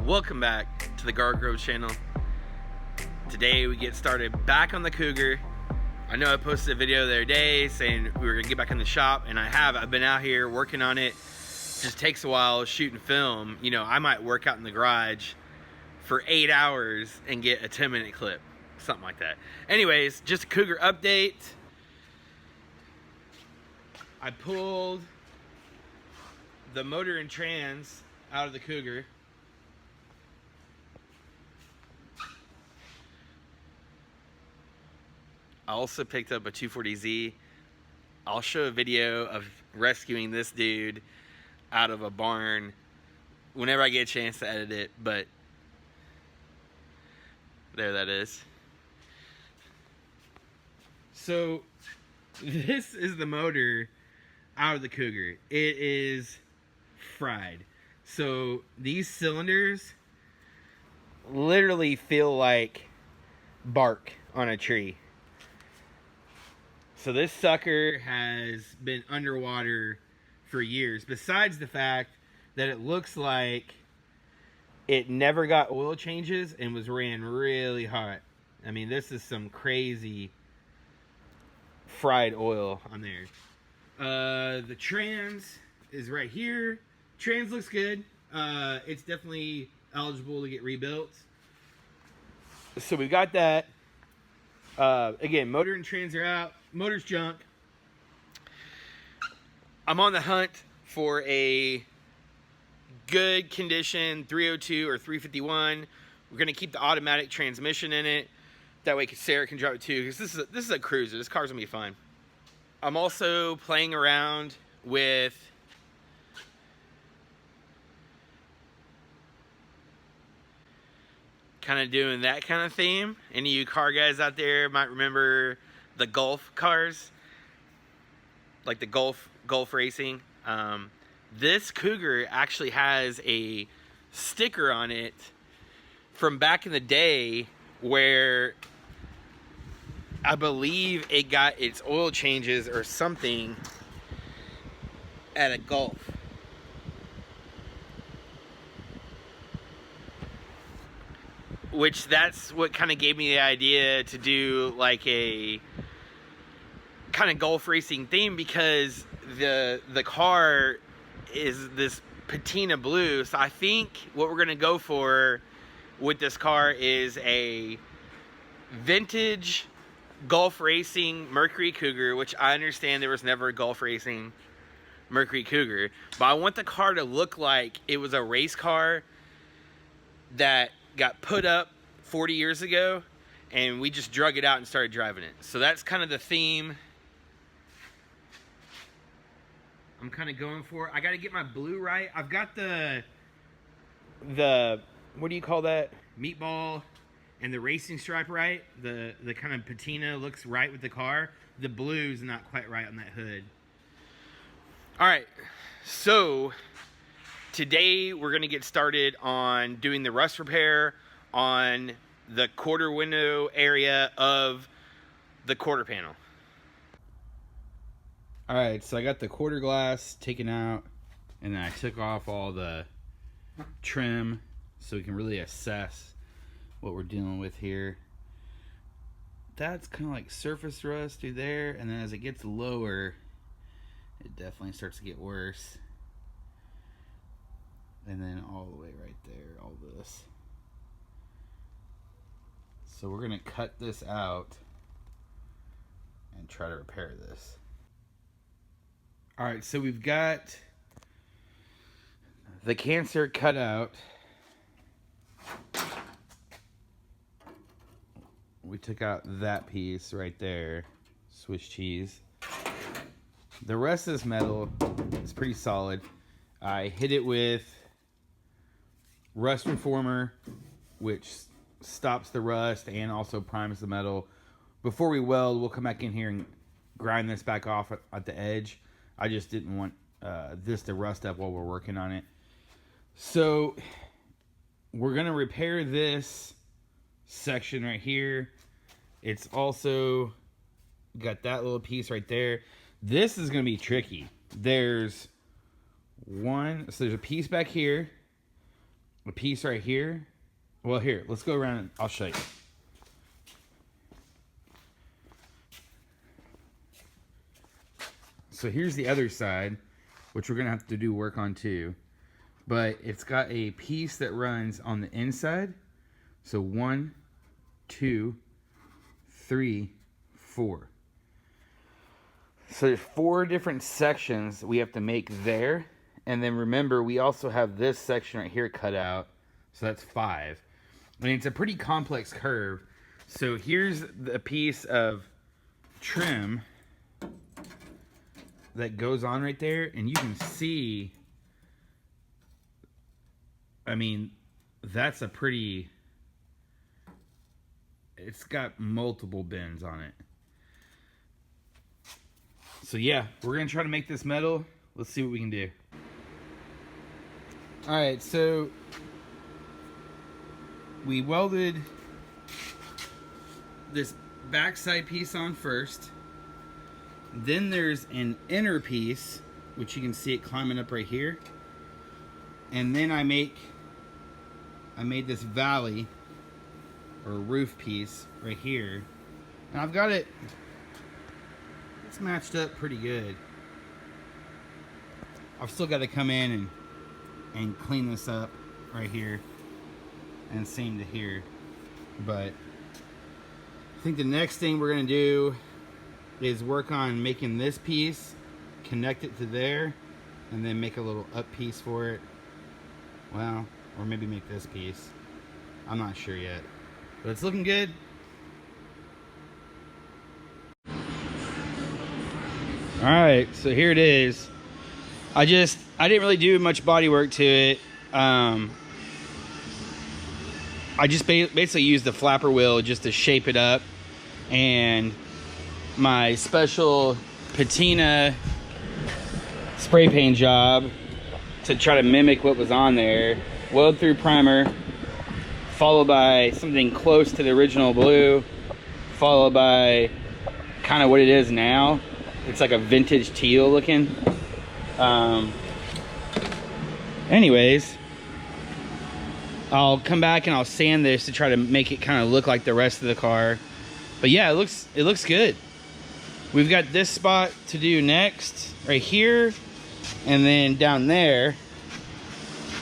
Welcome back to the Gargrove channel. Today we get started back on the Cougar. I know I posted a video the other day saying we were gonna get back in the shop, and I've been out here working on it. It just takes a while shooting film. You know, I might work out in the garage for 8 hours and get a 10-minute clip, something like that. Anyways, just a Cougar update. I pulled the motor and trans out of the Cougar. I also picked up a 240Z. I'll show a video of rescuing this dude out of a barn whenever I get a chance to edit it, but there that is. So this is the motor out of the Cougar. It is fried. So these cylinders literally feel like bark on a tree. So this sucker has been underwater for years, besides the fact that it looks like it never got oil changes and was ran really hot. I mean, this is some crazy fried oil on there. The trans is right here. Trans looks good. It's definitely eligible to get rebuilt. So we've got that. Again, motor and trans are out. Motor's junk. I'm on the hunt for a good condition 302 or 351. We're gonna keep the automatic transmission in it. That way Sarah can drive it too, because this is a cruiser. This car's gonna be fun. I'm also playing around with kind of doing that kind of theme. Any of you car guys out there might remember the Golf cars, like the Golf racing. This Cougar actually has a sticker on it from back in the day where I believe it got its oil changes or something at a Golf. Which that's what kind of gave me the idea to do like a kind of Golf racing theme, because the car is this patina blue. So I think what we're gonna go for with this car is a vintage Golf racing Mercury Cougar, which I understand there was never a Golf racing Mercury Cougar, but I want the car to look like it was a race car that got put up 40 years ago and we just drug it out and started driving it. So that's kind of the theme I'm kind of going for. I got to get my blue right. I've got the what do you call that, meatball and the racing stripe right. The kind of patina looks right with the car. The blue's not quite right on that hood. All right, so today we're gonna get started on doing the rust repair on the quarter window area of the quarter panel. All right, so I got the quarter glass taken out, and then I took off all the trim so we can really assess what we're dealing with here. That's kind of like surface rust through there, and then as it gets lower, it definitely starts to get worse. And then all the way right there, all this. So we're gonna cut this out and try to repair this. All right, so we've got the cancer cut out. We took out that piece right there, Swiss cheese. The rest of this metal is pretty solid. I hit it with rust reformer, which stops the rust and also primes the metal. Before we weld, we'll come back in here and grind this back off at the edge. I just didn't want this to rust up while we're working on it. So we're gonna repair this section right here. It's also got that little piece right there. This is gonna be tricky. There's a piece back here, a piece right here. Well, here, let's go around and I'll show you. So here's the other side, which we're going to have to do work on too. But it's got a piece that runs on the inside. So 1, 2, 3, 4. So there's 4 different sections we have to make there. And then remember, we also have this section right here cut out. So that's 5. And it's a pretty complex curve. So here's the piece of trim that goes on right there. And you can see, I mean, that's a pretty, it's got multiple bends on it. So yeah, we're going to try to make this metal. Let's see what we can do. All right, so we welded this backside piece on first. Then there's an inner piece, which you can see it climbing up right here. And then I made this valley or roof piece right here. And I've got it, it's matched up pretty good. I've still got to come in and clean this up right here. And same to here. But I think the next thing we're going to do is work on making this piece, connect it to there, and then make a little up piece for it. Well, or maybe make this piece. I'm not sure yet. But it's looking good. Alright, so here it is. I didn't really do much body work to it. I just basically used the flapper wheel just to shape it up. And my special patina spray paint job to try to mimic what was on there. Weld through primer, followed by something close to the original blue, followed by kind of what it is now. It's like a vintage teal looking. Anyways, I'll come back and I'll sand this to try to make it kind of look like the rest of the car. But yeah, it looks good. We've got this spot to do next, right here, and then down there.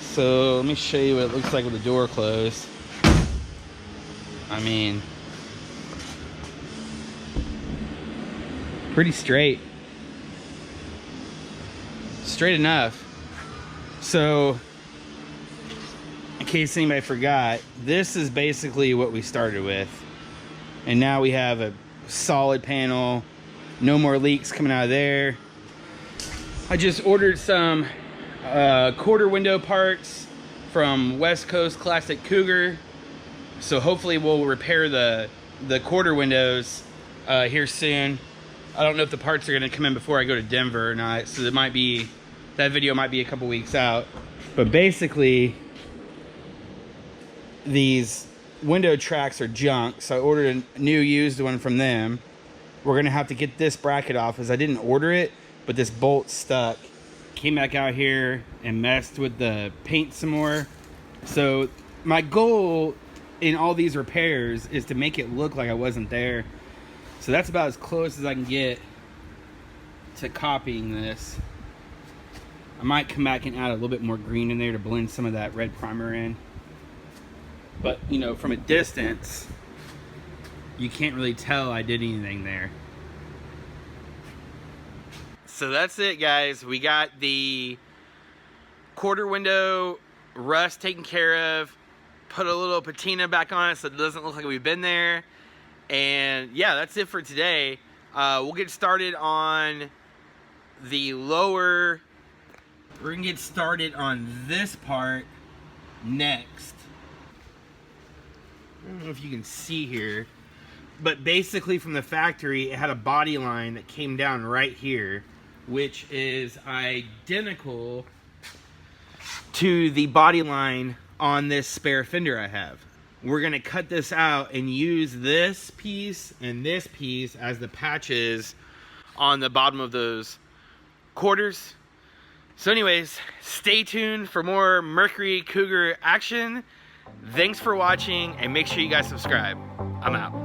So let me show you what it looks like with the door closed. I mean, pretty straight. Straight enough. So, in case anybody forgot, this is basically what we started with. And now we have a solid panel. No more leaks coming out of there. I just ordered some quarter window parts from West Coast Classic Cougar. So hopefully we'll repair the quarter windows here soon. I don't know if the parts are going to come in before I go to Denver or not. So that video might be a couple weeks out. But basically, these window tracks are junk. So I ordered a new used one from them. We're going to have to get this bracket off as I didn't order it, but this bolt stuck. Came back out here and messed with the paint some more. So my goal in all these repairs is to make it look like I wasn't there. So that's about as close as I can get to copying this. I might come back and add a little bit more green in there to blend some of that red primer in. But, you know, from a distance, you can't really tell I did anything there. So that's it, guys. We got the quarter window rust taken care of. Put a little patina back on it so it doesn't look like we've been there. And yeah, that's it for today. We'll get started on the lower. We're gonna get started on this part next. I don't know if you can see here, but basically from the factory, it had a body line that came down right here, which is identical to the body line on this spare fender I have. We're gonna cut this out and use this piece and this piece as the patches on the bottom of those quarters. So anyways, stay tuned for more Mercury Cougar action. Thanks for watching, and make sure you guys subscribe. I'm out.